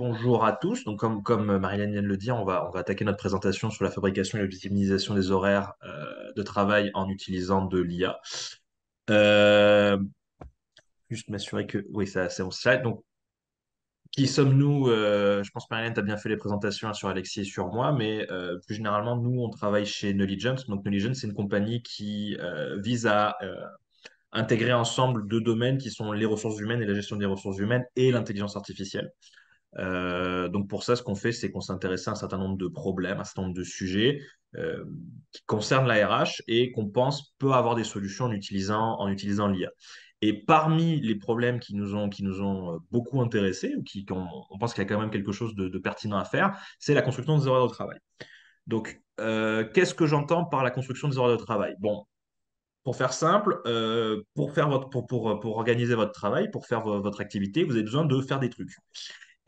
bonjour à tous. Donc, comme Marilyn vient de le dire, on va attaquer notre présentation sur la fabrication et l'optimisation des horaires de travail en utilisant de l'IA. Euh, Juste m'assurer que oui, ça, c'est on slide. Donc, qui sommes-nous? Je pense que Marilyn, tu as bien fait les présentations, hein, sur Alexis et sur moi, mais plus généralement, nous, on travaille chez Knowledgeant. Donc, Knowledgeant, c'est une compagnie qui vise à intégrer ensemble deux domaines qui sont les ressources humaines et la gestion des ressources humaines et l'intelligence artificielle. Donc pour ça, ce qu'on fait, c'est qu'on s'intéresse à un certain nombre de problèmes, un certain nombre de sujets euh, qui concernent la RH et qu'on pense peut avoir des solutions en utilisant l'IA. Et parmi les problèmes qui nous ont beaucoup intéressés, ou on pense qu'il y a quand même quelque chose de pertinent à faire, c'est la construction des horaires de travail. Donc, qu'est-ce que j'entends par la construction des horaires de travail? Bon, pour faire simple, pour organiser votre travail, pour faire votre activité, vous avez besoin de faire des trucs.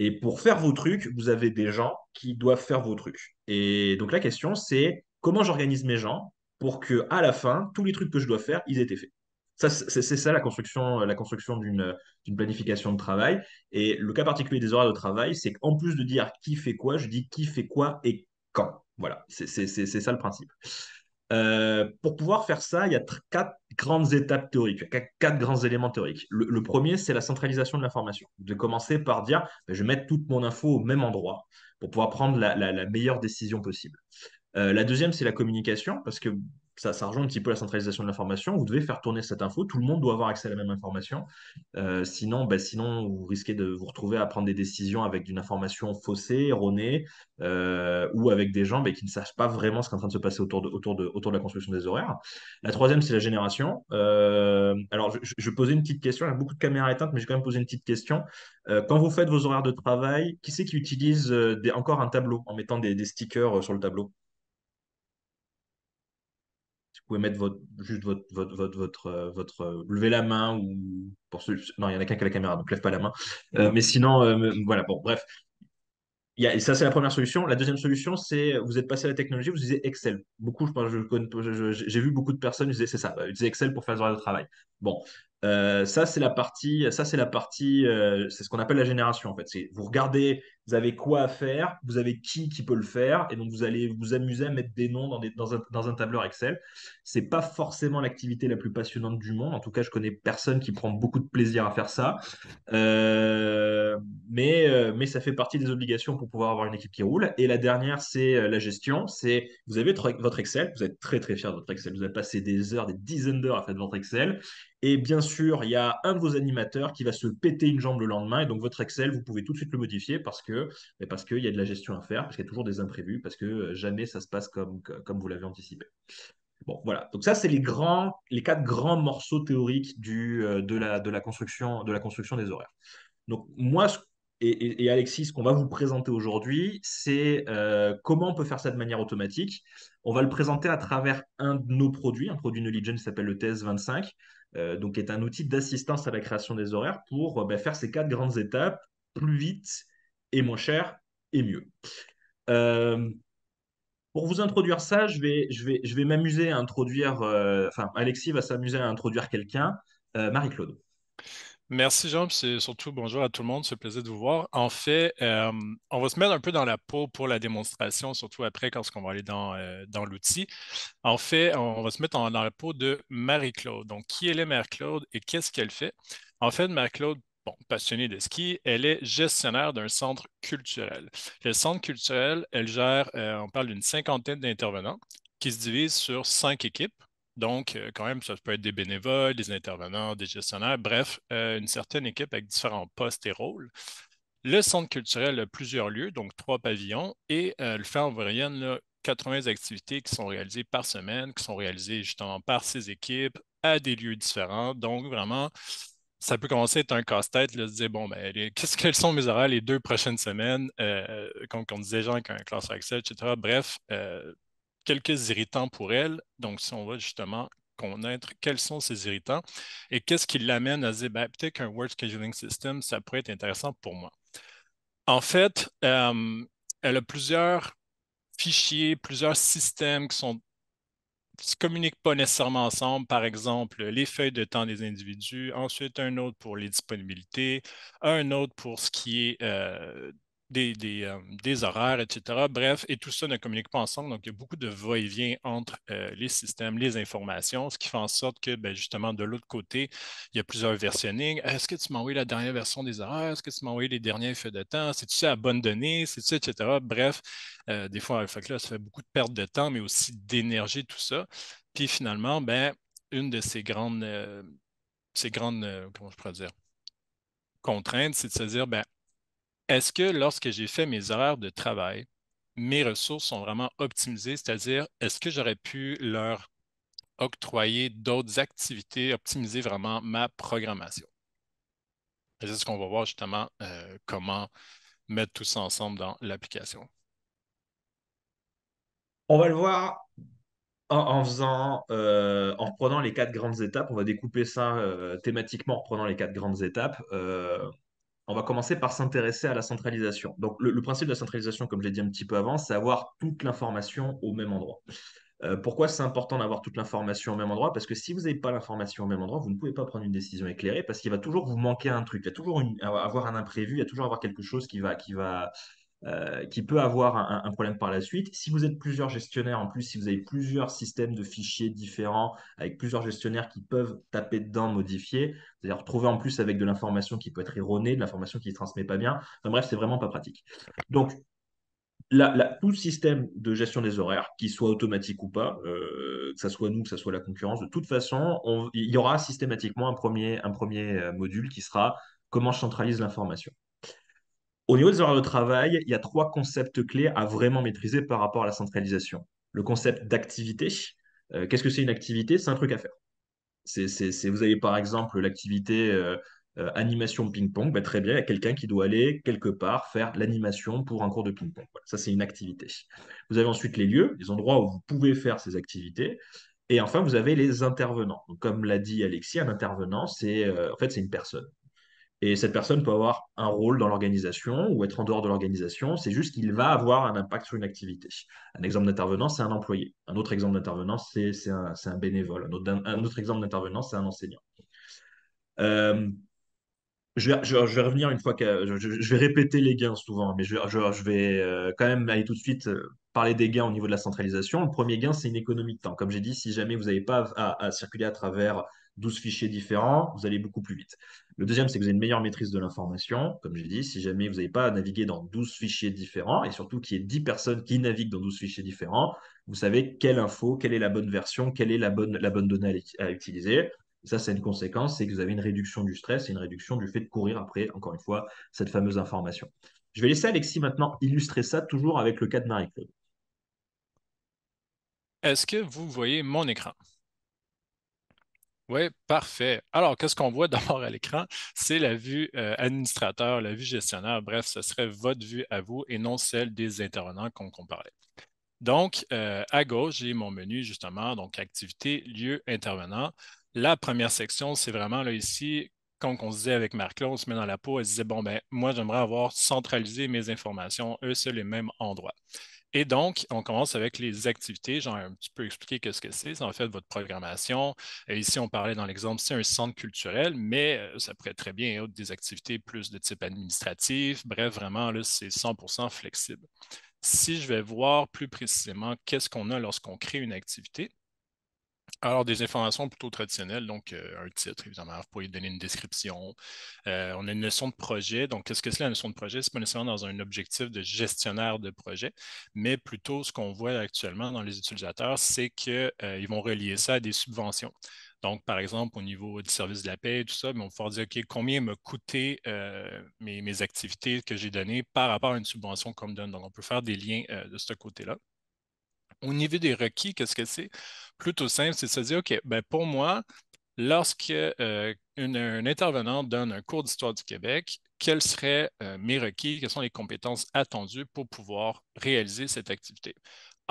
Et pour faire vos trucs, vous avez des gens qui doivent faire vos trucs. Et donc la question, c'est comment j'organise mes gens pour que à la fin, tous les trucs que je dois faire, ils aient été faits. Ça, c'est ça la construction d'une planification de travail. Et le cas particulier des horaires de travail, c'est qu'en plus de dire qui fait quoi, je dis qui fait quoi et quand. Voilà, c'est ça le principe. Pour pouvoir faire ça, il y a quatre grandes étapes théoriques, quatre grands éléments théoriques. Le premier, c'est la centralisation de l'information. De commencer par dire, ben, je vais mettre toute mon info au même endroit pour pouvoir prendre la meilleure décision possible. La deuxième, c'est la communication, parce que ça rejoint un petit peu la centralisation de l'information. Vous devez faire tourner cette info, tout le monde doit avoir accès à la même information. Sinon, vous risquez de vous retrouver à prendre des décisions avec une information faussée, erronée, ou avec des gens, qui ne savent pas vraiment ce qui est en train de se passer autour de la construction des horaires. La troisième, c'est la génération. Alors, je posais une petite question. Il y a beaucoup de caméras éteintes, mais j'ai quand même posé une petite question. Quand vous faites vos horaires de travail, qui c'est qui utilise encore un tableau en mettant des stickers sur le tableau? Vous pouvez mettre juste levez la main ou non, il y en a qu'un qui a la caméra, donc lève pas la main. Mais sinon, voilà, bon, bref. Et ça, c'est la première solution. La deuxième solution, c'est vous êtes passé à la technologie, vous utilisez Excel. Beaucoup, je pense, j'ai vu beaucoup de personnes utiliser, c'est ça, utiliser Excel pour faire le travail. Bon, c'est ce qu'on appelle la génération en fait. C'est vous regardez, vous avez quoi à faire, vous avez qui peut le faire, et donc vous allez vous amuser à mettre des noms dans un tableur Excel. C'est pas forcément l'activité la plus passionnante du monde. En tout cas, je connais personne qui prend beaucoup de plaisir à faire ça. Euh, mais ça fait partie des obligations pour pouvoir avoir une équipe qui roule. Et la dernière, c'est la gestion. C'est vous avez votre Excel, vous êtes très très fier de votre Excel. Vous avez passé des heures, des dizaines d'heures à faire de votre Excel. Et bien sûr, il y a un de vos animateurs qui va se péter une jambe le lendemain. Et donc votre Excel, vous pouvez tout de suite le modifier parce qu'il y a de la gestion à faire, parce qu'il y a toujours des imprévus, parce que jamais ça se passe comme vous l'avez anticipé. Bon, voilà. Donc ça, c'est les quatre grands morceaux théoriques de la construction des horaires. Donc moi et Alexis, ce qu'on va vous présenter aujourd'hui, c'est comment on peut faire ça de manière automatique. On va le présenter à travers un de nos produits, un produit Knowledge qui s'appelle le TS25, donc qui est un outil d'assistance à la création des horaires pour faire ces quatre grandes étapes plus vite et moins cher et mieux. Euh, pour vous introduire ça, je vais m'amuser à introduire, enfin, Alexis va s'amuser à introduire quelqu'un, Marie-Claude. Merci Jean, puis c'est surtout bonjour à tout le monde, c'est un plaisir de vous voir. En fait, on va se mettre un peu dans la peau pour la démonstration, surtout après quand on va aller dans l'outil. En fait, on va se mettre dans la peau de Marie-Claude. Donc, qui elle est Marie-Claude et qu'est-ce qu'elle fait? En fait, Marie-Claude, bon, passionnée de ski, elle est gestionnaire d'un centre culturel. Le centre culturel, elle gère, on parle d'une cinquantaine d'intervenants qui se divisent sur 5 équipes. Donc, quand même, ça peut être des bénévoles, des intervenants, des gestionnaires, bref, une certaine équipe avec différents postes et rôles. Le centre culturel a plusieurs lieux, donc 3 pavillons, et le fait en moyenne là, 80 activités qui sont réalisées par semaine, qui sont réalisées justement par ces équipes à des lieux différents. Donc, vraiment, ça peut commencer à être un casse-tête, là, de se dire, bon, ben, quels sont mes horaires les 2 prochaines semaines, comme on disait, genre, avec un classeur Excel, etc. Bref, quelques irritants pour elle. Donc, si on va justement connaître quels sont ces irritants et qu'est-ce qui l'amène à se dire, ben, peut-être qu'un Word Scheduling System, ça pourrait être intéressant pour moi. En fait, elle a plusieurs fichiers, plusieurs systèmes qui ne se communiquent pas nécessairement ensemble. Par exemple, les feuilles de temps des individus, ensuite un autre pour les disponibilités, un autre pour ce qui est des horaires, etc. Bref, et tout ça ne communique pas ensemble. Donc, il y a beaucoup de va-et-vient entre les systèmes, les informations, ce qui fait en sorte que, ben, justement, de l'autre côté, il y a plusieurs versionnings. Est-ce que tu m'as envoyé la dernière version des horaires? Est-ce que tu m'as envoyé les derniers feuilles de temps? C'est-tu ça à bonne donnée? C'est-tu, etc. Bref, des fois, fait que là, ça fait beaucoup de perte de temps, mais aussi d'énergie, tout ça. Puis finalement, ben, une de ces grandes, comment je pourrais dire, contraintes, c'est de se dire, ben, est-ce que lorsque j'ai fait mes horaires de travail, mes ressources sont vraiment optimisées, c'est-à-dire est-ce que j'aurais pu leur octroyer d'autres activités, optimiser vraiment ma programmation? Et c'est ce qu'on va voir justement comment mettre tout ça ensemble dans l'application. On va le voir en reprenant les quatre grandes étapes. On va découper ça thématiquement en reprenant les quatre grandes étapes. On va commencer par s'intéresser à la centralisation. Donc, le principe de la centralisation, comme j'ai dit un petit peu avant, c'est avoir toute l'information au même endroit. Pourquoi c'est important d'avoir toute l'information au même endroit? Parce que si vous n'avez pas l'information au même endroit, vous ne pouvez pas prendre une décision éclairée parce qu'il va toujours vous manquer un truc. Il y a toujours avoir un imprévu, il y a toujours avoir quelque chose qui peut avoir un problème par la suite. Si vous êtes plusieurs gestionnaires, en plus, si vous avez plusieurs systèmes de fichiers différents, avec plusieurs gestionnaires qui peuvent taper dedans, modifier, c'est-à-dire retrouver en plus avec de l'information qui peut être erronée, de l'information qui ne se transmet pas bien. Enfin bref, c'est vraiment pas pratique. Donc, tout système de gestion des horaires, qu'il soit automatique ou pas, que ce soit nous, que ce soit la concurrence, de toute façon, il y aura systématiquement un premier module qui sera comment je centralise l'information. Au niveau des horaires de travail, il y a trois concepts clés à vraiment maîtriser par rapport à la centralisation. Le concept d'activité. Qu'est-ce que c'est une activité? C'est un truc à faire. Vous avez par exemple l'activité animation ping-pong. Ben, très bien, il y a quelqu'un qui doit aller quelque part faire l'animation pour un cours de ping-pong. Voilà, ça, c'est une activité. Vous avez ensuite les lieux, les endroits où vous pouvez faire ces activités. Et enfin, vous avez les intervenants. Donc, comme l'a dit Alexis, un intervenant, en fait, c'est une personne. Et cette personne peut avoir un rôle dans l'organisation ou être en dehors de l'organisation. C'est juste qu'il va avoir un impact sur une activité. Un exemple d'intervenant, c'est un employé. Un autre exemple d'intervenant, c'est un bénévole. Un autre exemple d'intervenant, c'est un enseignant. Euh, je vais revenir une fois que je vais répéter les gains souvent, mais je vais quand même aller tout de suite parler des gains au niveau de la centralisation. Le premier gain, c'est une économie de temps. Comme j'ai dit, si jamais vous n'avez pas à circuler à travers 12 fichiers différents, vous allez beaucoup plus vite. Le deuxième, c'est que vous avez une meilleure maîtrise de l'information. Comme j'ai dit, si jamais vous n'avez pas à naviguer dans 12 fichiers différents, et surtout qu'il y ait 10 personnes qui naviguent dans 12 fichiers différents, vous savez quelle info, quelle est la bonne version, quelle est la bonne donnée à utiliser. Ça, c'est une conséquence, c'est que vous avez une réduction du stress et une réduction du fait de courir après, encore une fois, cette fameuse information. Je vais laisser Alexis maintenant illustrer ça, toujours avec le cas de Marie-Claude. Est-ce que vous voyez mon écran? Oui, parfait. Alors, qu'est-ce qu'on voit d'abord à l'écran? C'est la vue administrateur, la vue gestionnaire. Bref, ce serait votre vue à vous et non celle des intervenants qu'on parlait. Donc, à gauche, j'ai mon menu justement, donc activité, lieu, intervenant. La première section, c'est vraiment là ici, quand on se disait avec Marc-Claude, on se met dans la peau, elle se disait, bon, ben, moi, j'aimerais avoir centralisé mes informations, eux, c'est les mêmes endroits. Et donc, on commence avec les activités. J'ai un petit peu expliqué ce que c'est. C'est en fait votre programmation. Ici, on parlait dans l'exemple, c'est un centre culturel, mais ça pourrait très bien être des activités plus de type administratif. Bref, vraiment, là, c'est 100% flexible. Si je vais voir plus précisément qu'est-ce qu'on a lorsqu'on crée une activité, alors des informations plutôt traditionnelles, donc un titre, évidemment, vous pouvez donner une description. On a une notion de projet. Donc, qu'est-ce que c'est la notion de projet? Ce n'est pas nécessairement dans un objectif de gestionnaire de projet, mais plutôt ce qu'on voit actuellement dans les utilisateurs, c'est qu'ils vont relier ça à des subventions. Donc, par exemple, au niveau du service de la paie, tout ça, ils vont pouvoir dire, OK, combien m'a coûté mes activités que j'ai données par rapport à une subvention qu'on me donne. Donc, on peut faire des liens de ce côté-là. Au niveau des requis, qu'est-ce que c'est? Plutôt simple, c'est de se dire, OK, ben pour moi, lorsque un intervenant donne un cours d'histoire du Québec, quels seraient mes requis, quelles sont les compétences attendues pour pouvoir réaliser cette activité?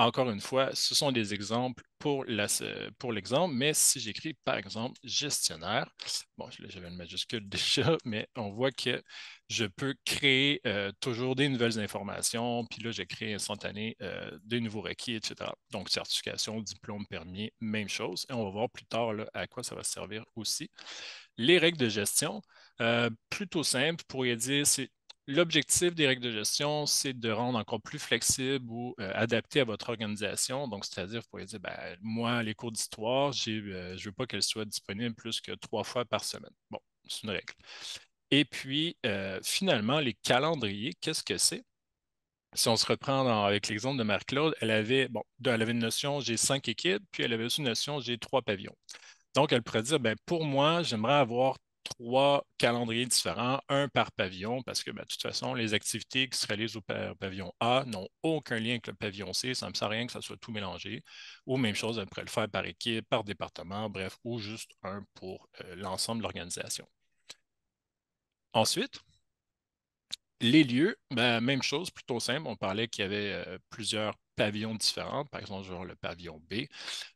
Encore une fois, ce sont des exemples pour l'exemple, mais si j'écris par exemple gestionnaire, bon, là j'avais une majuscule déjà, mais on voit que je peux créer toujours des nouvelles informations, puis là j'ai créé instantané des nouveaux requis, etc. Donc certification, diplôme, permis, même chose. Et on va voir plus tard là, à quoi ça va servir aussi. Les règles de gestion, plutôt simple, pour y dire, c'est L'objectif des règles de gestion, c'est de rendre encore plus flexible ou adapté à votre organisation. Donc, c'est-à-dire, vous pourriez dire, ben, moi, les cours d'histoire, je ne veux pas qu'elles soient disponibles plus que 3 fois par semaine. Bon, c'est une règle. Et puis, finalement, les calendriers, qu'est-ce que c'est? Si on se reprend avec l'exemple de Marie-Claude, bon, elle avait une notion, j'ai 5 équipes, puis elle avait aussi une notion, j'ai 3 pavillons. Donc, elle pourrait dire, ben, pour moi, j'aimerais avoir 3 calendriers différents, un par pavillon, parce que ben, de toute façon, les activités qui se réalisent au pavillon A n'ont aucun lien avec le pavillon C. Ça ne me sert à rien que ça soit tout mélangé. Ou même chose, elle pourrait le faire par équipe, par département, bref, ou juste un pour l'ensemble de l'organisation. Ensuite, les lieux, ben, même chose, plutôt simple. On parlait qu'il y avait plusieurs pavillons différents, par exemple, genre le pavillon B.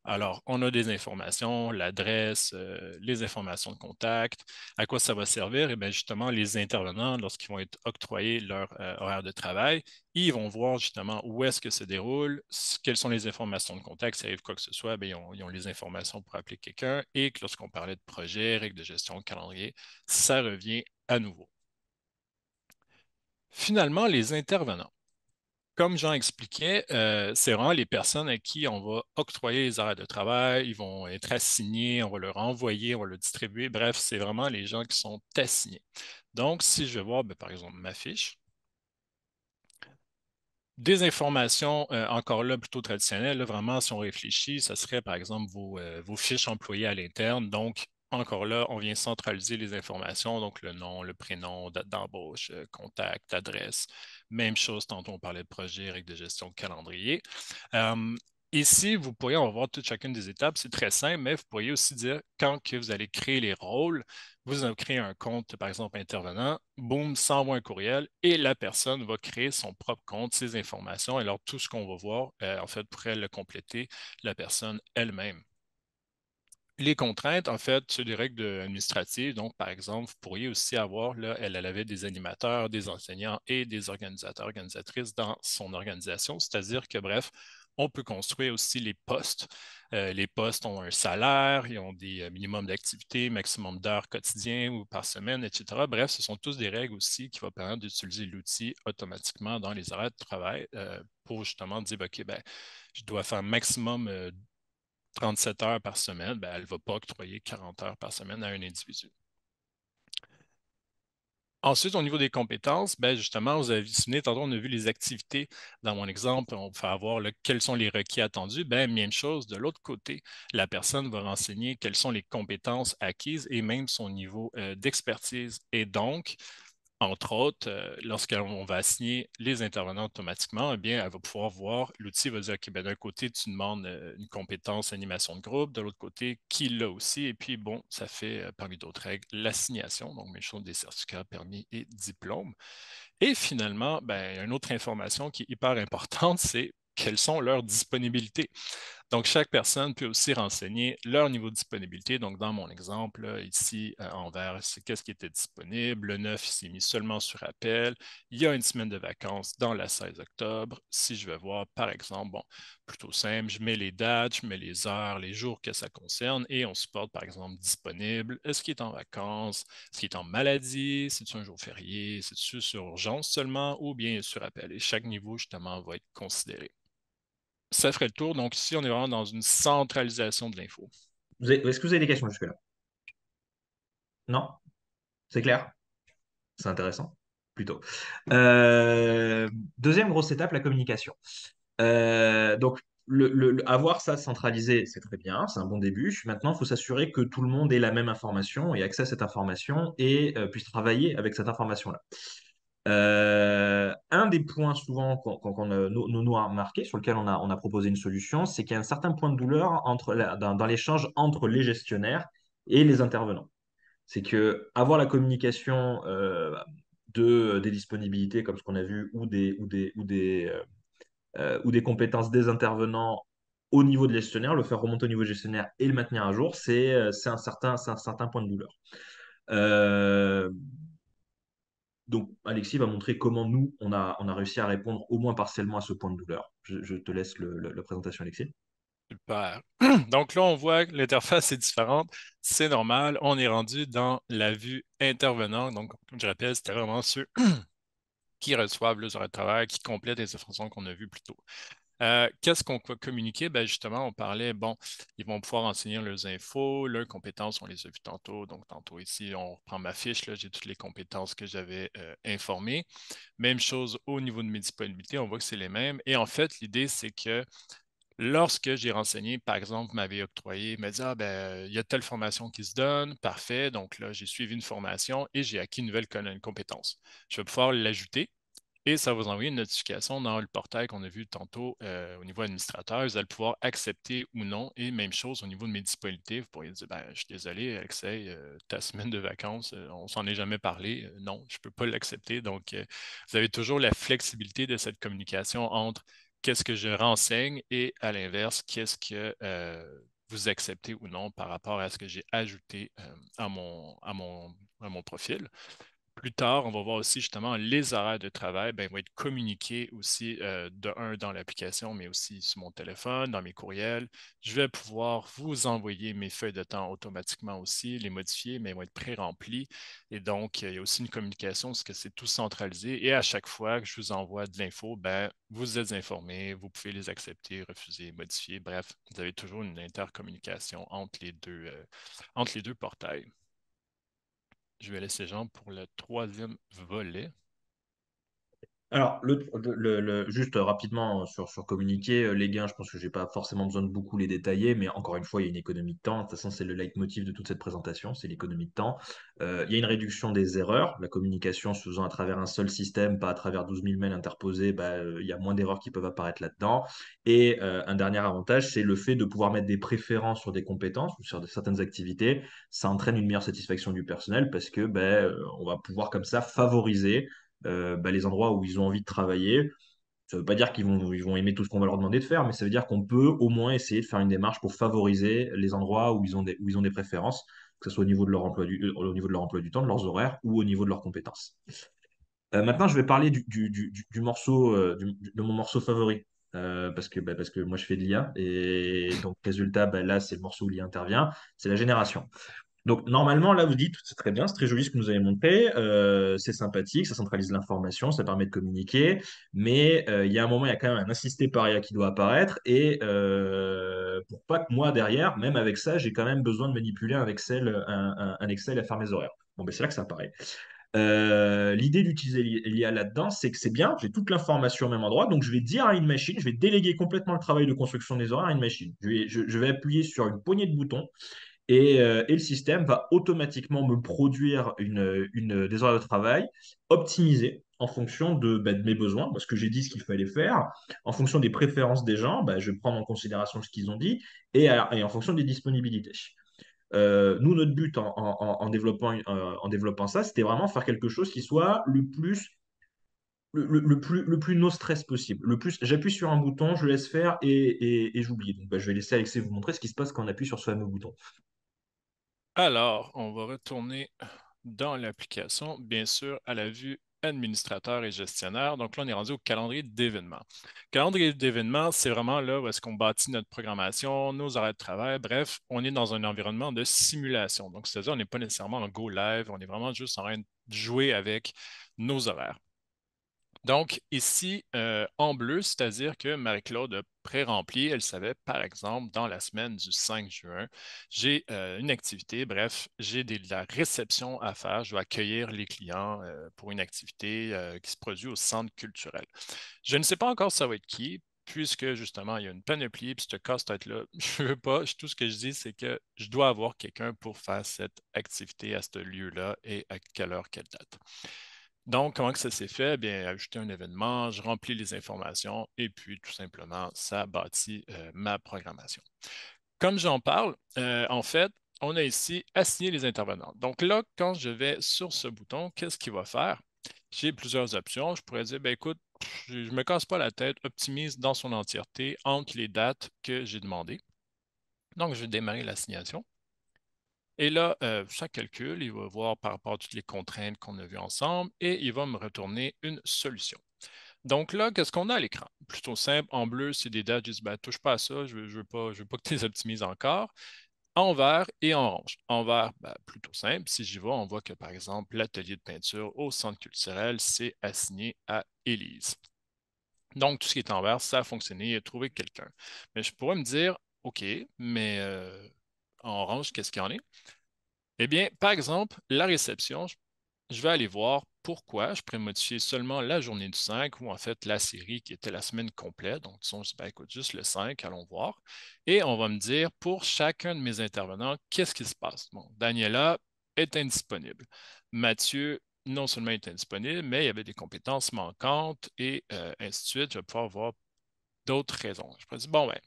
Alors, on a des informations, l'adresse, les informations de contact. À quoi ça va servir? Et bien, justement, les intervenants, lorsqu'ils vont être octroyés leur horaire de travail, ils vont voir justement où est-ce que se déroule, quelles sont les informations de contact, s'il arrive quoi que ce soit, bien, ils ont les informations pour appeler quelqu'un et que lorsqu'on parlait de projet, règles de gestion, calendrier, ça revient à nouveau. Finalement, les intervenants. Comme Jean expliquait, c'est vraiment les personnes à qui on va octroyer les horaires de travail, ils vont être assignés, on va leur envoyer, on va leur distribuer. Bref, c'est vraiment les gens qui sont assignés. Donc, si je vais voir, ben, par exemple, ma fiche, des informations, encore là, plutôt traditionnelles, là, vraiment, si on réfléchit, ça serait, par exemple, vos fiches employées à l'interne. Donc, encore là, on vient centraliser les informations, donc le nom, le prénom, date d'embauche, contact, adresse. Même chose, tantôt on parlait de projet, règles de gestion, calendrier. Euh, Ici, vous pourriez en voir toute chacune des étapes. C'est très simple, mais vous pourriez aussi dire quand que vous allez créer les rôles, vous avez créé un compte, par exemple, intervenant, boum, ça envoie un courriel et la personne va créer son propre compte, ses informations. Et alors, tout ce qu'on va voir, en fait, pourrait le compléter la personne elle-même. Les contraintes, en fait, c'est des règles administratives. Donc, par exemple, vous pourriez aussi avoir, là, elle avait des animateurs, des enseignants et des organisateurs, organisatrices dans son organisation. C'est-à-dire que, bref, on peut construire aussi les postes. Les postes ont un salaire, ils ont des minimums d'activité, maximum d'heures quotidiennes ou par semaine, etc. Bref, ce sont tous des règles aussi qui vont permettre d'utiliser l'outil automatiquement dans les horaires de travail pour justement dire, OK, ben, je dois faire maximum 37 heures par semaine, ben, elle ne va pas octroyer 40 heures par semaine à un individu. Ensuite, au niveau des compétences, ben justement, vous avez souligné, tantôt, on a vu les activités. Dans mon exemple, on peut avoir quels sont les requis attendus. Ben, même chose, de l'autre côté, la personne va renseigner quelles sont les compétences acquises et même son niveau d'expertise. Et donc, entre autres, lorsqu'on va assigner les intervenants automatiquement, eh bien, elle va pouvoir voir, l'outil va dire, OK, ben, d'un côté, tu demandes une compétence animation de groupe, de l'autre côté, qui l'a aussi, et puis, bon, ça fait, parmi d'autres règles, l'assignation, donc même chose des certificats, permis et diplômes. Et finalement, ben, une autre information qui est hyper importante, c'est quelles sont leurs disponibilités. Donc, chaque personne peut aussi renseigner leur niveau de disponibilité. Donc, dans mon exemple, là, ici, en vert, c'est qu'est-ce qui était disponible. Le 9, il s'est mis seulement sur appel. Il y a une semaine de vacances dans la 16 octobre. Si je vais voir, par exemple, bon, plutôt simple, je mets les dates, je mets les heures, les jours que ça concerne et on supporte, par exemple, disponible. Est-ce qu'il est en vacances? Est-ce qu'il est en maladie? C'est-tu un jour férié? C'est-tu sur urgence seulement ou bien sur appel? Et chaque niveau, justement, va être considéré. Ça ferait le tour. Donc ici, on est vraiment dans une centralisation de l'info. Est-ce que vous avez des questions jusque-là? Non? C'est clair? C'est intéressant, plutôt. Euh, Deuxième grosse étape, la communication. Donc, avoir ça centralisé, c'est très bien, c'est un bon début. Maintenant, il faut s'assurer que tout le monde ait la même information et accès à cette information et puisse travailler avec cette information-là. Un des points souvent qu'on nous a marqué, sur lequel on a proposé une solution, c'est qu'il y a un certain point de douleur dans l'échange entre les gestionnaires et les intervenants. C'est que avoir la communication des disponibilités, comme ce qu'on a vu, ou des compétences des intervenants au niveau de gestionnaire, le faire remonter au niveau gestionnaire et le maintenir à jour, c'est un certain point de douleur. Euh, donc, Alexis va montrer comment nous, on a réussi à répondre au moins partiellement à ce point de douleur. Je te laisse la présentation, Alexis. Super. Donc là, on voit que l'interface est différente. C'est normal. On est rendu dans la vue intervenant. Donc, comme je rappelle, c'était vraiment sur qui reçoivent les horaires de travail, qui complètent les informations qu'on a vues plus tôt. Qu'est-ce qu'on va communiquer? Ben justement, on parlait, bon, ils vont pouvoir enseigner leurs infos, leurs compétences, on les a vues tantôt. Donc, tantôt ici, on reprend ma fiche, là, j'ai toutes les compétences que j'avais informées. Même chose au niveau de mes disponibilités, on voit que c'est les mêmes. Et en fait, l'idée, c'est que lorsque j'ai renseigné, par exemple, m'avait octroyé, m'a dit, ah ben, il y a telle formation qui se donne, parfait. Donc là, j'ai suivi une formation et j'ai acquis une nouvelle compétence. Je vais pouvoir l'ajouter et ça va vous envoyer une notification dans le portail qu'on a vu tantôt au niveau administrateur. Vous allez pouvoir accepter ou non. Et même chose au niveau de mes disponibilités. Vous pourriez dire, ben, je suis désolé, Alexei, ta semaine de vacances, on s'en est jamais parlé. Non, je ne peux pas l'accepter. Donc, vous avez toujours la flexibilité de cette communication entre qu'est-ce que je renseigne et à l'inverse, qu'est-ce que vous acceptez ou non par rapport à ce que j'ai ajouté à mon profil. Plus tard, on va voir aussi justement les horaires de travail, ben, vont être communiqués aussi de un dans l'application, mais aussi sur mon téléphone, dans mes courriels. Je vais pouvoir vous envoyer mes feuilles de temps automatiquement aussi, les modifier, mais elles vont être pré-remplies. Et donc, il y a aussi une communication parce que c'est tout centralisé. Et à chaque fois que je vous envoie de l'info, ben, vous êtes informés, vous pouvez les accepter, refuser, modifier. Bref, vous avez toujours une intercommunication entre les deux portails. Je vais laisser Jean pour le troisième volet. Alors, juste rapidement sur communiquer, les gains, je pense que j'ai pas forcément besoin de beaucoup les détailler, mais encore une fois, il y a une économie de temps. De toute façon, c'est le leitmotiv de toute cette présentation, c'est l'économie de temps. Il y a une réduction des erreurs. La communication se faisant à travers un seul système, pas à travers 12 000 mails interposés, bah, il y a moins d'erreurs qui peuvent apparaître là-dedans. Et un dernier avantage, c'est le fait de pouvoir mettre des préférences sur des compétences ou sur certaines activités. Ça entraîne une meilleure satisfaction du personnel parce que on va pouvoir comme ça favoriser les endroits où ils ont envie de travailler. Ça ne veut pas dire ils vont aimer tout ce qu'on va leur demander de faire, mais ça veut dire qu'on peut au moins essayer de faire une démarche pour favoriser les endroits où ils ont des préférences, que ce soit au niveau de leur au niveau de leur emploi du temps, de leurs horaires ou au niveau de leurs compétences. Maintenant, je vais parler du morceau, de mon morceau favori. Parce que moi je fais de l'IA et donc résultat là c'est le morceau où l'IA intervient, c'est la génération. Donc, normalement, là, vous dites, c'est très bien, c'est très joli ce que vous avez montré, c'est sympathique, ça centralise l'information, ça permet de communiquer, mais il y a un moment, il y a quand même un assisté paria qui doit apparaître, et pour pas que moi, derrière, même avec ça, j'ai quand même besoin de manipuler un Excel, un Excel à faire mes horaires. Bon, ben, c'est là que ça apparaît. L'idée d'utiliser l'IA là-dedans, c'est que c'est bien, j'ai toute l'information au même endroit, donc je vais dire à une machine, je vais déléguer complètement le travail de construction des horaires à une machine. Je vais appuyer sur une poignée de boutons, et le système va automatiquement me produire des horaires de travail optimisées en fonction de mes besoins, parce que j'ai dit ce qu'il fallait faire, en fonction des préférences des gens, je vais prendre en considération ce qu'ils ont dit, et en fonction des disponibilités. Nous, notre but en développant ça, c'était vraiment faire quelque chose qui soit le plus no stress possible. Le plus, j'appuie sur un bouton, je laisse faire et j'oublie. Donc, je vais laisser Alexis vous montrer ce qui se passe quand on appuie sur ce fameux bouton. Alors, on va retourner dans l'application, bien sûr, à la vue administrateur et gestionnaire. Donc là, on est rendu au calendrier d'événements. Calendrier d'événements, c'est vraiment là où est-ce qu'on bâtit notre programmation, nos horaires de travail. Bref, on est dans un environnement de simulation. Donc, c'est-à-dire, on n'est pas nécessairement en Go Live, on est vraiment juste en train de jouer avec nos horaires. Donc, ici, en bleu, c'est-à-dire que Marie-Claude a pré-rempli, elle savait, par exemple, dans la semaine du 5 juin, j'ai une activité, bref, de la réception à faire, je dois accueillir les clients pour une activité qui se produit au centre culturel. Je ne sais pas encore ça va être qui, puisque justement, il y a une panoplie, puis ce casse-tête-là, je ne veux pas, tout ce que je dis, c'est que je dois avoir quelqu'un pour faire cette activité à ce lieu-là et à quelle heure, quelle date. Donc, comment que ça s'est fait? Bien, ajouter un événement, je remplis les informations et puis tout simplement, ça bâtit ma programmation. Comme j'en parle, en fait, on a ici assigné les intervenants. Donc là, quand je vais sur ce bouton, qu'est-ce qu'il va faire? J'ai plusieurs options. Je pourrais dire, ben, écoute, je ne me casse pas la tête, optimise dans son entièreté entre les dates que j'ai demandées. Donc, je vais démarrer l'assignation. Et là, ça calcule, il va voir par rapport à toutes les contraintes qu'on a vues ensemble et il va me retourner une solution. Donc là, qu'est-ce qu'on a à l'écran? Plutôt simple, en bleu, c'est des dates, je dis, ben, touche pas à ça, je veux pas que tu les optimises encore. en vert et en orange. En vert, ben, plutôt simple. Si j'y vais, on voit que, par exemple, l'atelier de peinture au centre culturel, c'est assigné à Élise. Donc, tout ce qui est en vert, ça a fonctionné, il a trouvé quelqu'un. Mais je pourrais me dire, OK, mais en orange, qu'est-ce qu'il y en est? Eh bien, par exemple, la réception, je vais aller voir pourquoi je pourrais modifier seulement la journée du 5 ou en fait la série qui était la semaine complète. Donc, disons, je dis, ben, écoute, juste le 5, allons voir. Et on va me dire pour chacun de mes intervenants, qu'est-ce qui se passe? Bon, Daniela est indisponible. Mathieu, non seulement est indisponible, mais il y avait des compétences manquantes et ainsi de suite. Je vais pouvoir voir d'autres raisons. Je pourrais dire, bon, ben,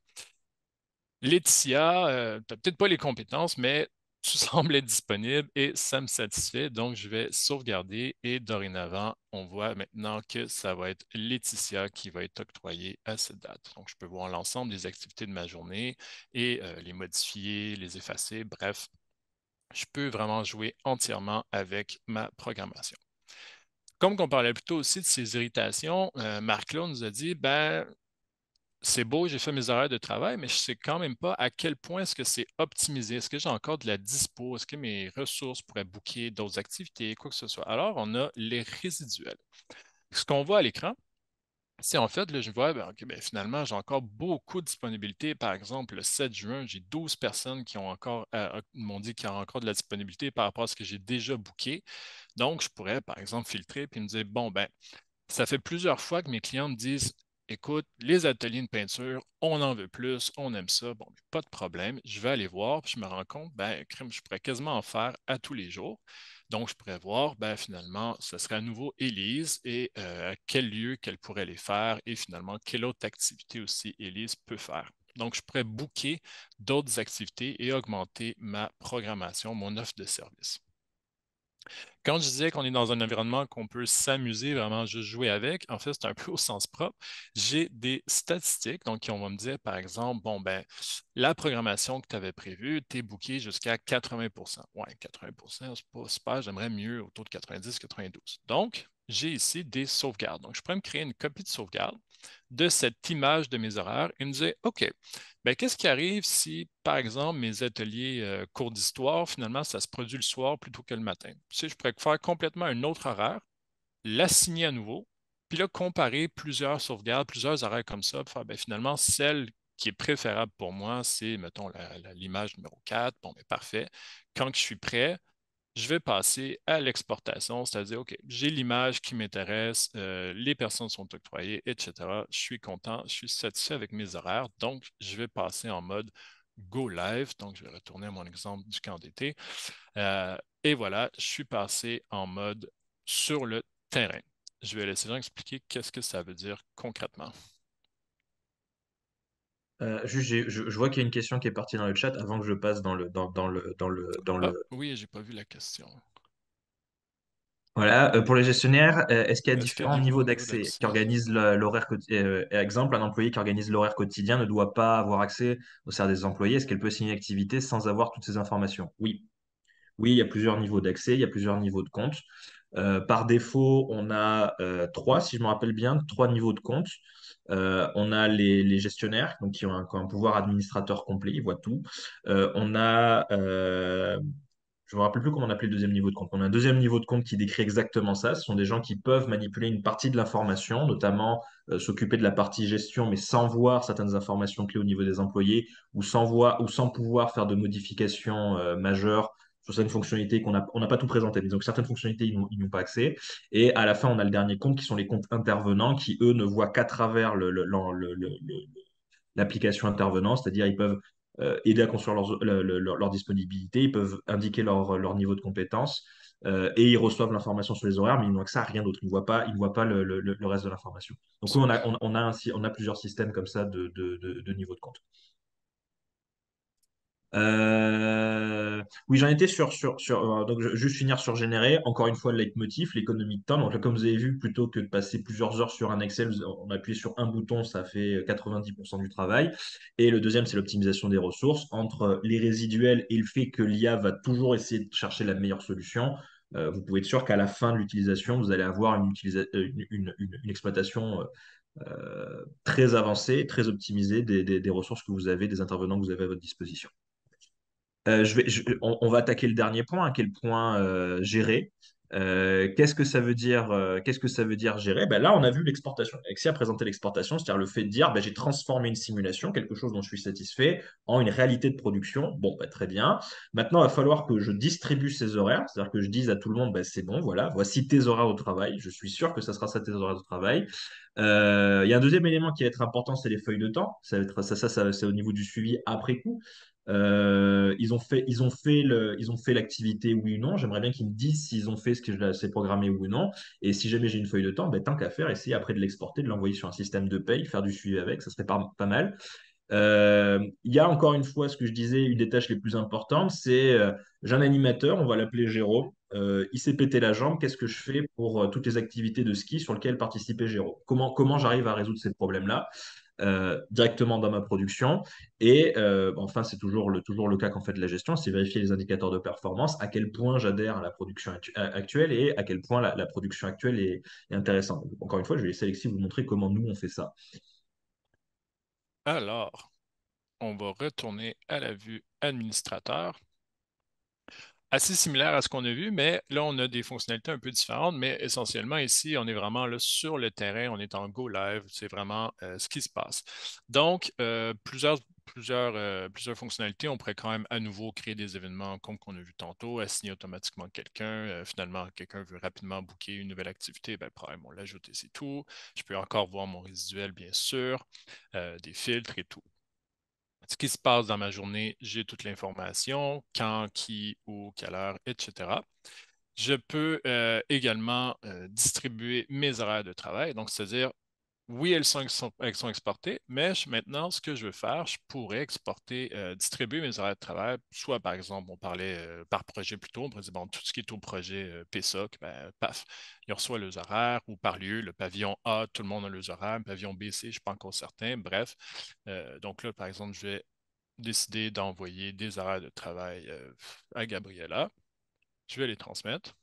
Laetitia, tu n'as peut-être pas les compétences, mais tu sembles être disponible et ça me satisfait. Donc, je vais sauvegarder et dorénavant, on voit maintenant que ça va être Laetitia qui va être octroyée à cette date. Donc, je peux voir l'ensemble des activités de ma journée et les modifier, les effacer. Bref, je peux vraiment jouer entièrement avec ma programmation. Comme on parlait plutôt aussi de ces irritations, Marc-Claude nous a dit, ben, c'est beau, j'ai fait mes horaires de travail, mais je ne sais quand même pas à quel point est-ce que c'est optimisé. Est-ce que j'ai encore de la dispo? Est-ce que mes ressources pourraient booker d'autres activités, quoi que ce soit? Alors, on a les résiduels. Ce qu'on voit à l'écran, c'est en fait, là, je vois, ben, OK, ben, finalement, j'ai encore beaucoup de disponibilité. Par exemple, le 7 juin, j'ai 12 personnes qui ont encore, m'ont dit qu'il y a encore de la disponibilité par rapport à ce que j'ai déjà booké. Donc, je pourrais, par exemple, filtrer et me dire, bon, ben, ça fait plusieurs fois que mes clients me disent, écoute, les ateliers de peinture, on en veut plus, on aime ça, bon, pas de problème, je vais aller voir, puis je me rends compte, ben, crème, je pourrais quasiment en faire à tous les jours. Donc, je pourrais voir, ben, finalement, ce serait à nouveau Élise et à quel lieu qu'elle pourrait les faire et finalement, quelle autre activité aussi Élise peut faire. Donc, je pourrais booker d'autres activités et augmenter ma programmation, mon offre de service. Quand je disais qu'on est dans un environnement qu'on peut s'amuser, vraiment juste jouer avec, en fait, c'est un peu au sens propre. J'ai des statistiques, donc on va me dire, par exemple, bon, ben, la programmation que tu avais prévue, tu es booké jusqu'à 80%. Ouais, 80%, c'est pas super, j'aimerais mieux autour de 90, 92. Donc, j'ai ici des sauvegardes. Donc, je pourrais me créer une copie de sauvegarde de cette image de mes horaires et me dire, OK, ben, qu'est-ce qui arrive si, par exemple, mes ateliers cours d'histoire, finalement, ça se produit le soir plutôt que le matin? Tu sais, je pourrais faire complètement un autre horaire, l'assigner à nouveau, puis là, comparer plusieurs sauvegardes, plusieurs horaires comme ça, pour faire, ben, finalement, celle qui est préférable pour moi, c'est, mettons, l'image numéro 4. Bon, mais parfait. Quand je suis prêt, je vais passer à l'exportation, c'est-à-dire, OK, j'ai l'image qui m'intéresse, les personnes sont octroyées, etc. Je suis content, je suis satisfait avec mes horaires, donc je vais passer en mode Go Live. Donc, je vais retourner à mon exemple du camp d'été. Et voilà, je suis passé en mode sur le terrain. Je vais laisser Jean expliquer qu'est-ce que ça veut dire concrètement. Juste, je vois qu'il y a une question qui est partie dans le chat avant que je passe dans Ah, le. oui, j'ai pas vu la question. Voilà. Pour les gestionnaires, est-ce qu'il y a Est-ce qu'il y a différents des niveaux niveaux d'accès qui d'accès? organisent l'horaire exemple, un employé qui organise l'horaire quotidien ne doit pas avoir accès au service des employés. Est-ce qu'elle peut signer une activité sans avoir toutes ces informations? Oui. Oui, il y a plusieurs niveaux d'accès, il y a plusieurs niveaux de compte. Par défaut, on a trois, si je me rappelle bien, trois niveaux de compte. On a les gestionnaires, donc qui ont un pouvoir administrateur complet, ils voient tout. On a, je ne me rappelle plus comment on appelait le deuxième niveau de compte. On a un deuxième niveau de compte qui décrit exactement ça. Ce sont des gens qui peuvent manipuler une partie de l'information, notamment s'occuper de la partie gestion, mais sans voir certaines informations clés au niveau des employés ou sans voir ou sans pouvoir faire de modifications majeures sur certaines fonctionnalités on n'a pas tout présenté. Donc certaines fonctionnalités, ils n'ont pas accès. Et à la fin, on a le dernier compte qui sont les comptes intervenants qui, eux, ne voient qu'à travers l'application intervenant, c'est-à-dire ils peuvent aider à construire leur disponibilité, ils peuvent indiquer leur niveau de compétence et ils reçoivent l'information sur les horaires, mais ils n'ont accès à rien d'autre. Ils ne voient pas le reste de l'information. Donc oui, on a plusieurs systèmes comme ça de niveau de compte. Oui, j'en étais donc juste finir sur générer. Encore une fois, le leitmotiv, l'économie de temps. Donc là, comme vous avez vu, plutôt que de passer plusieurs heures sur un Excel, on appuie sur un bouton, ça fait 90% du travail. Et le deuxième, c'est l'optimisation des ressources. Entre les résiduels et le fait que l'IA va toujours essayer de chercher la meilleure solution, vous pouvez être sûr qu'à la fin de l'utilisation, vous allez avoir une exploitation très avancée, très optimisée des ressources que vous avez, des intervenants que vous avez à votre disposition. On va attaquer le dernier point, à quel point gérer. Qu'est-ce que ça veut dire gérer? Ben là, on a vu l'exportation. Alexis a présenté l'exportation, c'est-à-dire le fait de dire ben, j'ai transformé une simulation, quelque chose dont je suis satisfait, en une réalité de production. Bon, ben, très bien. Maintenant, il va falloir que je distribue ces horaires, c'est-à-dire que je dise à tout le monde ben, c'est bon, voilà, voici tes horaires au travail. Je suis sûr que ça sera ça tes horaires au travail. Il y a un deuxième élément qui va être important, c'est les feuilles de temps. Ça va être c'est au niveau du suivi après coup. Ils ont fait l'activité oui ou non. J'aimerais bien qu'ils me disent s'ils ont fait ce que je c'est programmé oui ou non. Et si jamais j'ai une feuille de temps, ben, tant qu'à faire, essayer après de l'exporter, de l'envoyer sur un système de paye, faire du suivi avec, ça serait pas mal. Il y a encore une fois ce que je disais, une des tâches les plus importantes, c'est j'ai un animateur, on va l'appeler Jérôme. Il s'est pété la jambe. Qu'est-ce que je fais pour toutes les activités de ski sur lesquelles participait Jérôme? Comment j'arrive à résoudre ces problèmes-là directement dans ma production? Et enfin, c'est toujours le cas quand on fait de la gestion, c'est vérifier les indicateurs de performance, à quel point j'adhère à la production actuelle et à quel point la production actuelle est intéressante. Donc, encore une fois, je vais laisser Alexis vous montrer comment nous on fait ça. Alors, on va retourner à la vue administrateur. Assez similaire à ce qu'on a vu, mais là, on a des fonctionnalités un peu différentes, mais essentiellement, ici, on est vraiment là sur le terrain, on est en Go Live, c'est vraiment ce qui se passe. Donc, plusieurs fonctionnalités, on pourrait quand même à nouveau créer des événements comme qu'on a vu tantôt, assigner automatiquement quelqu'un. Finalement, quelqu'un veut rapidement booker une nouvelle activité, ben, le problème, on l'ajoute et c'est tout. Je peux encore voir mon résiduel, bien sûr, des filtres et tout. Ce qui se passe dans ma journée, j'ai toute l'information, quand, qui, où, quelle heure, etc. Je peux également distribuer mes horaires de travail. Donc, c'est-à-dire, oui, elles sont exportées, mais maintenant, ce que je veux faire, je pourrais exporter, distribuer mes horaires de travail. Soit, par exemple, on parlait par projet plus tôt, on pourrait dire, bon, tout ce qui est au projet PSOC, ben, paf, il reçoit les horaires, ou par lieu, le pavillon A, tout le monde a les horaires, le pavillon B, C, je ne suis pas encore certain. Bref, donc là, par exemple, je vais décidé d'envoyer des horaires de travail à Gabriella. Je vais les transmettre.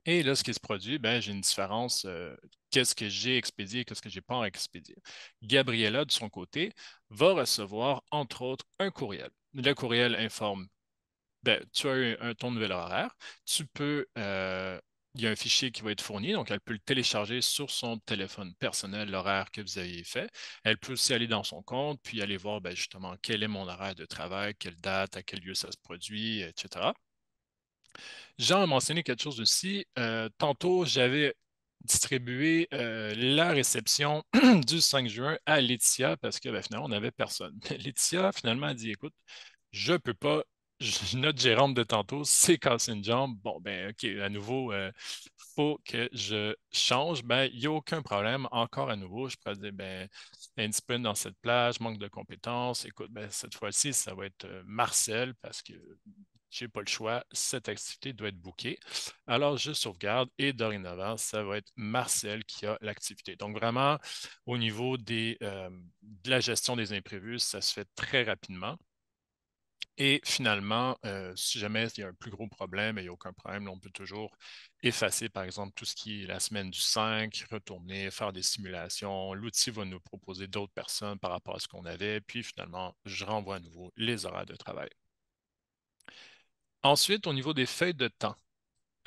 Et là, ce qui se produit, ben, j'ai une différence. Qu'est-ce que j'ai expédié et qu'est-ce que j'ai pas expédié. Gabriella, de son côté, va recevoir, entre autres, un courriel. Le courriel informe ben, tu as ton nouvel horaire. Tu peux, il y a un fichier qui va être fourni, donc elle peut le télécharger sur son téléphone personnel, l'horaire que vous avez fait. Elle peut aussi aller dans son compte, puis aller voir ben, justement quel est mon horaire de travail, quelle date, à quel lieu ça se produit, etc. Jean a mentionné quelque chose aussi. Tantôt, j'avais distribué la réception du 5 juin à Laetitia parce que ben, finalement, on n'avait personne. Laetitia, finalement, a dit, écoute, je peux pas. Notre gérante de tantôt s'est cassé une jambe. Bon, ben, OK, à nouveau, faut que je change. Ben, il n'y a aucun problème. Encore à nouveau, je pourrais dire, ben, indiscipline dans cette plage, manque de compétences. Écoute, ben, cette fois-ci, ça va être Marcel parce que j'ai pas le choix. Cette activité doit être bookée. Alors, je sauvegarde et dorénavant, ça va être Marcel qui a l'activité. Donc, vraiment, au niveau de la gestion des imprévus, ça se fait très rapidement. Et finalement, si jamais il y a un plus gros problème, il n'y a aucun problème, là, on peut toujours effacer, par exemple, tout ce qui est la semaine du 5, retourner, faire des simulations. L'outil va nous proposer d'autres personnes par rapport à ce qu'on avait, puis finalement, je renvoie à nouveau les horaires de travail. Ensuite, au niveau des feuilles de temps,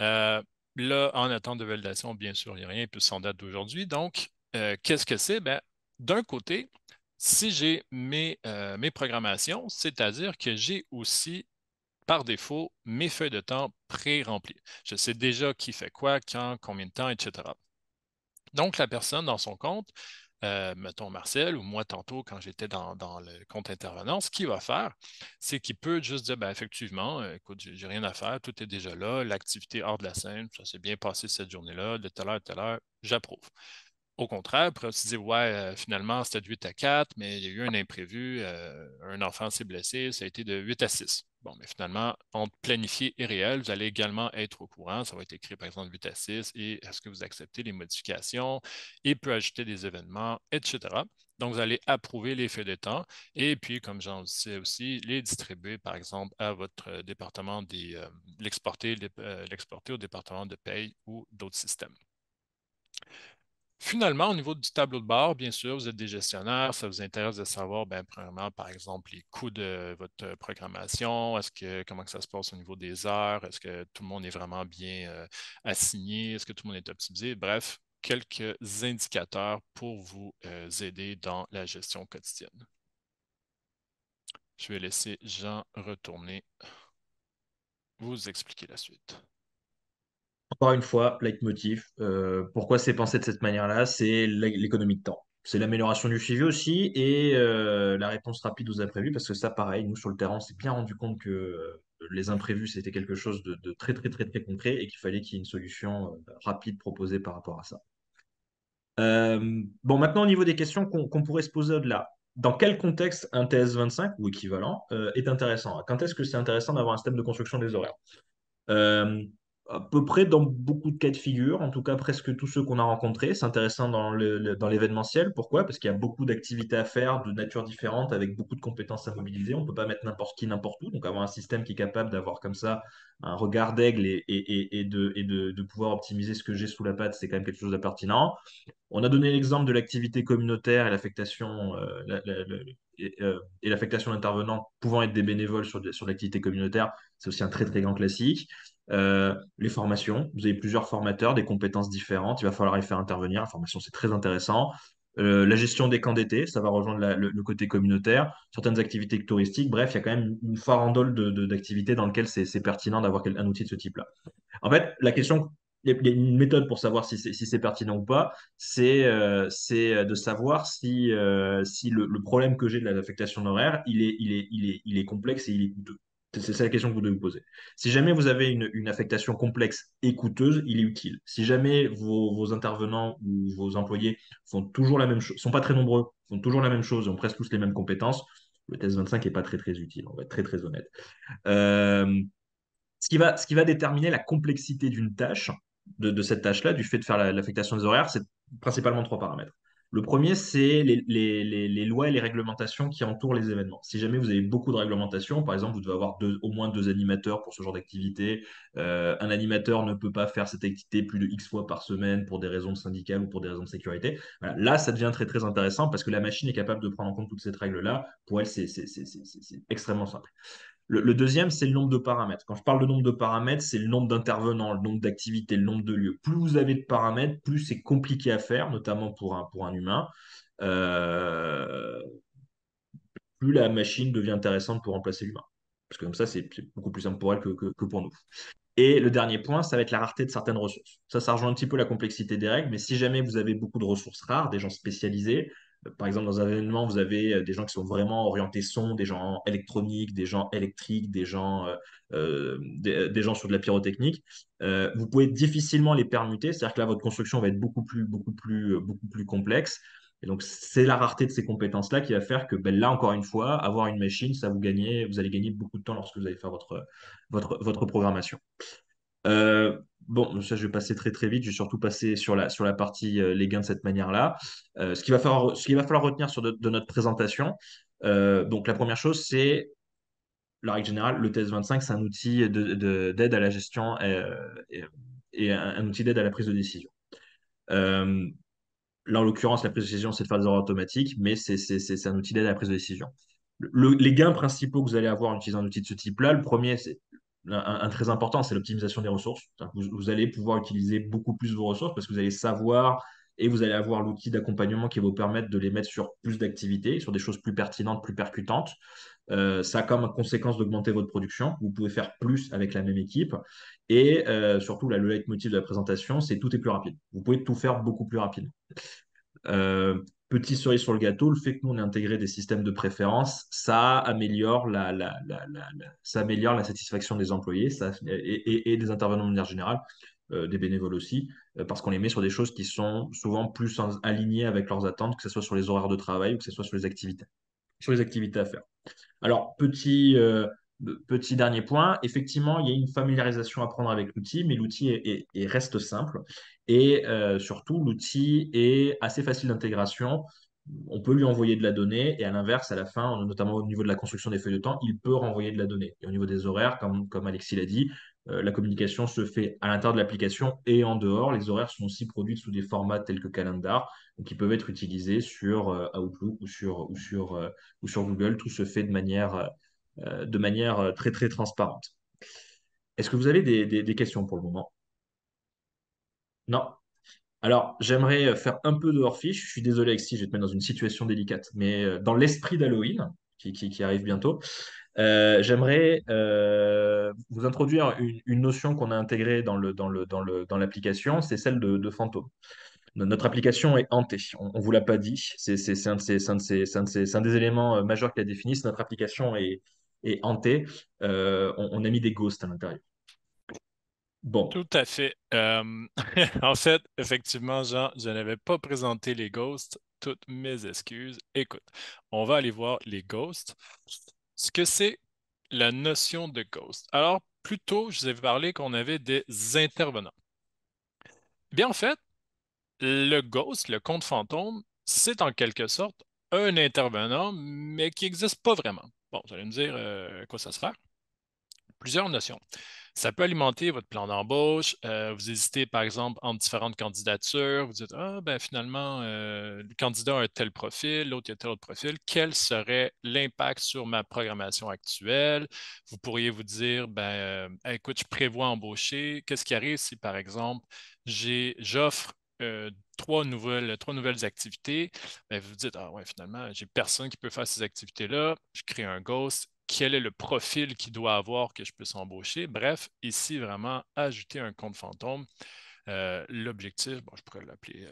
euh, là, en attente de validation, bien sûr, il n'y a rien, plus en date d'aujourd'hui. Donc, qu'est-ce que c'est? Ben, d'un côté, si j'ai mes programmations, c'est-à-dire que j'ai aussi par défaut mes feuilles de temps pré-remplies. Je sais déjà qui fait quoi, quand, combien de temps, etc. Donc, la personne dans son compte, mettons Marcel ou moi tantôt quand j'étais dans le compte intervenant, ce qu'il va faire, c'est qu'il peut juste dire, ben, effectivement, écoute, j'ai rien à faire, tout est déjà là, l'activité hors de la scène, ça s'est bien passé cette journée-là, de telle heure à telle heure, j'approuve. Au contraire, on pourrait se dire, ouais, finalement, c'était de 8 à 4, mais il y a eu un imprévu, un enfant s'est blessé, ça a été de 8 à 6. Bon, mais finalement, entre planifié et réel, vous allez également être au courant. Ça va être écrit, par exemple, 8 à 6, et est-ce que vous acceptez les modifications, et peut ajouter des événements, etc. Donc, vous allez approuver les faits de temps, et puis, comme j'en sais aussi, les distribuer, par exemple, à votre département l'exporter au département de paye ou d'autres systèmes. Finalement, au niveau du tableau de bord, bien sûr, vous êtes des gestionnaires, ça vous intéresse de savoir, ben, premièrement, par exemple, les coûts de votre programmation, comment que ça se passe au niveau des heures, est-ce que tout le monde est vraiment bien assigné, est-ce que tout le monde est optimisé, bref, quelques indicateurs pour vous aider dans la gestion quotidienne. Je vais laisser Jean retourner vous expliquer la suite. Encore une fois, leitmotiv. Pourquoi c'est pensé de cette manière-là? C'est l'économie de temps. C'est l'amélioration du suivi aussi et la réponse rapide aux imprévus, parce que ça, pareil, nous sur le terrain, on s'est bien rendu compte que les imprévus, c'était quelque chose de très, très, très, très concret et qu'il fallait qu'il y ait une solution rapide proposée par rapport à ça. Bon, maintenant, au niveau des questions qu'on pourrait se poser au-delà, dans quel contexte un TS25 ou équivalent est intéressant? Quand est-ce que c'est intéressant d'avoir un système de construction des horaires? Euh, à peu près dans beaucoup de cas de figure, en tout cas presque tous ceux qu'on a rencontrés. C'est intéressant dans l'événementiel. Pourquoi? Parce qu'il y a beaucoup d'activités à faire de nature différente avec beaucoup de compétences à mobiliser. On ne peut pas mettre n'importe qui n'importe où. Donc avoir un système qui est capable d'avoir comme ça un regard d'aigle et de pouvoir optimiser ce que j'ai sous la patte, c'est quand même quelque chose de pertinent. On a donné l'exemple de l'activité communautaire et l'affectation et l'affectation d'intervenants pouvant être des bénévoles sur l'activité communautaire. C'est aussi un très très grand classique. Les formations, vous avez plusieurs formateurs, des compétences différentes, il va falloir les faire intervenir. La formation, c'est très intéressant. La gestion des camps d'été, ça va rejoindre le côté communautaire, certaines activités touristiques. Bref, il y a quand même une farandole d'activités dans lesquelles c'est pertinent d'avoir un outil de ce type-là. En fait, la question, il y a une méthode pour savoir si c'est pertinent ou pas, c'est de savoir si le problème que j'ai de l'affectation horaire, il est complexe et il est coûteux. C'est ça la question que vous devez vous poser. Si jamais vous avez une affectation complexe et coûteuse, il est utile. Si jamais vos intervenants ou vos employés font toujours la même chose, sont pas très nombreux, font toujours la même chose, ont presque tous les mêmes compétences, le test 25 n'est pas très très utile, on va être très très honnête. Euh, ce qui va déterminer la complexité d'une tâche, de cette tâche-là, du fait de faire l'affectation des horaires, c'est principalement trois paramètres. Le premier, c'est les lois et les réglementations qui entourent les événements. Si jamais vous avez beaucoup de réglementations, par exemple, vous devez avoir au moins deux animateurs pour ce genre d'activité. Un animateur ne peut pas faire cette activité plus de X fois par semaine pour des raisons syndicales ou pour des raisons de sécurité. Voilà. Là, ça devient très très intéressant parce que la machine est capable de prendre en compte toutes ces règles-là. Pour elle, c'est extrêmement simple. Le deuxième, c'est le nombre de paramètres. Quand je parle de nombre de paramètres, c'est le nombre d'intervenants, le nombre d'activités, le nombre de lieux. Plus vous avez de paramètres, plus c'est compliqué à faire, notamment pour un humain. Euh, Plus la machine devient intéressante pour remplacer l'humain. Parce que comme ça, c'est beaucoup plus simple pour elle que pour nous. Et le dernier point, ça va être la rareté de certaines ressources. Ça rejoint un petit peu la complexité des règles, mais si jamais vous avez beaucoup de ressources rares, des gens spécialisés, par exemple dans un événement, vous avez des gens qui sont vraiment orientés son, des gens électroniques, des gens électriques, des gens sur de la pyrotechnique, vous pouvez difficilement les permuter, c'est-à-dire que là, votre construction va être beaucoup plus complexe. Et donc, c'est la rareté de ces compétences-là qui va faire que, ben, là, encore une fois, avoir une machine, vous allez gagner beaucoup de temps lorsque vous allez faire votre programmation. Bon, ça, je vais passer très très vite. Je vais surtout passer sur la partie les gains de cette manière-là. Ce qu'il va falloir retenir de notre présentation, donc la première chose, c'est la règle générale, le TS25, c'est un outil d'aide à la gestion et un outil d'aide à la prise de décision. Euh, Là, en l'occurrence, la prise de décision, c'est de faire des ordres automatiques, mais c'est un outil d'aide à la prise de décision. Les gains principaux que vous allez avoir en utilisant un outil de ce type-là, le premier, c'est un très important, c'est l'optimisation des ressources. Vous allez pouvoir utiliser beaucoup plus vos ressources parce que vous allez savoir et vous allez avoir l'outil d'accompagnement qui va vous permettre de les mettre sur plus d'activités, sur des choses plus pertinentes, plus percutantes. Ça a comme conséquence d'augmenter votre production. Vous pouvez faire plus avec la même équipe. Et surtout, là, le leitmotiv de la présentation, c'est tout est plus rapide. Vous pouvez tout faire beaucoup plus rapide. Petit cerise sur le gâteau, le fait que nous on ait intégré des systèmes de préférence, ça améliore ça améliore la satisfaction des employés et des intervenants de manière générale, des bénévoles aussi, parce qu'on les met sur des choses qui sont souvent plus alignées avec leurs attentes, que ce soit sur les horaires de travail ou que ce soit sur les activités à faire. Alors, petit dernier point, effectivement, il y a une familiarisation à prendre avec l'outil, mais l'outil reste simple. Et surtout, l'outil est assez facile d'intégration. on peut lui envoyer de la donnée et à l'inverse, à la fin, notamment au niveau de la construction des feuilles de temps, il peut renvoyer de la donnée. Et au niveau des horaires, comme Alexis l'a dit, la communication se fait à l'intérieur de l'application et en dehors. Les horaires sont aussi produits sous des formats tels que Calendar, qui peuvent être utilisés sur Outlook ou sur Google. Tout se fait de manière très très transparente. Est-ce que vous avez des questions pour le moment? Non? Alors, j'aimerais faire un peu de hors-fiche. Je suis désolé, Alexis, je vais te mettre dans une situation délicate, mais dans l'esprit d'Halloween, qui arrive bientôt, j'aimerais vous introduire une notion qu'on a intégrée dans l'application, c'est celle de fantôme. Notre application est hantée. On ne vous l'a pas dit. C'est un de ces- c'est un de ces- c'est un de ces- c'est un des éléments majeurs qui la définissent. Notre application est hantée. On a mis des ghosts à l'intérieur. Bon, Tout à fait. En fait, effectivement, Jean, je n'avais pas présenté les ghosts. Toutes mes excuses. Écoute, on va aller voir les ghosts. Ce que c'est la notion de ghost. Alors, plus tôt, je vous avais parlé qu'on avait des intervenants. Eh bien, en fait, le ghost, le conte fantôme, c'est en quelque sorte un intervenant, mais qui n'existe pas vraiment. Bon, vous allez me dire à quoi ça sert? Plusieurs notions. Ça peut alimenter votre plan d'embauche. Vous hésitez, par exemple, entre différentes candidatures. Vous dites, ah, ben finalement, le candidat a un tel profil, l'autre a tel autre profil. Quel serait l'impact sur ma programmation actuelle? Vous pourriez vous dire, ben, écoute, je prévois embaucher. Qu'est-ce qui arrive si, par exemple, j'offre trois nouvelles activités? Ben, vous vous dites, ah ouais, finalement, j'ai personne qui peut faire ces activités-là. Je crée un ghost. Quel est le profil qu'il doit avoir que je puisse embaucher? Bref, ici, vraiment, ajouter un compte fantôme. L'objectif, bon, je pourrais l'appeler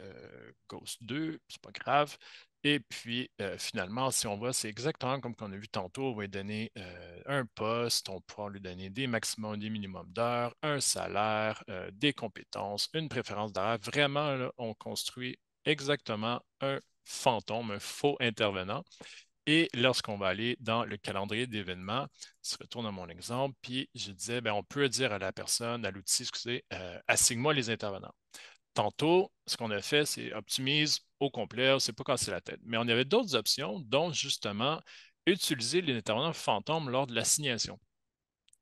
Ghost 2, c'est pas grave. Et puis, finalement, si on voit, c'est exactement comme qu'on a vu tantôt, on va lui donner un poste, on pourra lui donner des maximums, des minimums d'heures, un salaire, des compétences, une préférence d'horaire. Vraiment, là, on construit exactement un fantôme, un faux intervenant. Et lorsqu'on va aller dans le calendrier d'événements, je retourne à mon exemple, puis je disais, ben, on peut dire à la personne, à l'outil, excusez, assigne-moi les intervenants. Tantôt, ce qu'on a fait, c'est optimise au complet, on ne s'est pas cassé la tête. Mais on avait d'autres options, dont justement utiliser les intervenants fantômes lors de l'assignation.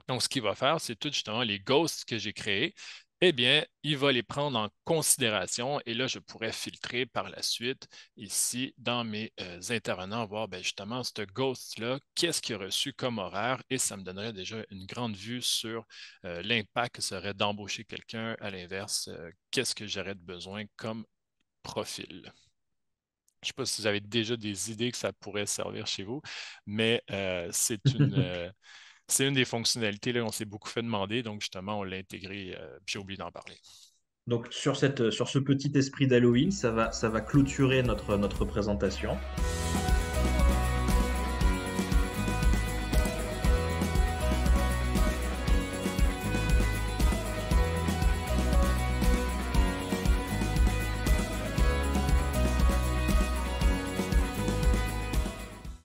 Donc, ce qu'il va faire, c'est tout justement les ghosts que j'ai créés. Eh bien, il va les prendre en considération et là, je pourrais filtrer par la suite ici dans mes intervenants, voir ben, justement ce ghost-là, qu'est-ce qu'il a reçu comme horaire et ça me donnerait déjà une grande vue sur l'impact que serait d'embaucher quelqu'un. À l'inverse, qu'est-ce que j'aurais de besoin comme profil. Je ne sais pas si vous avez déjà des idées que ça pourrait servir chez vous, mais c'est une des fonctionnalités là, on s'est beaucoup fait demander, donc justement, on l'a intégré, puis j'ai oublié d'en parler. donc sur ce petit esprit d'Halloween, ça va clôturer notre présentation.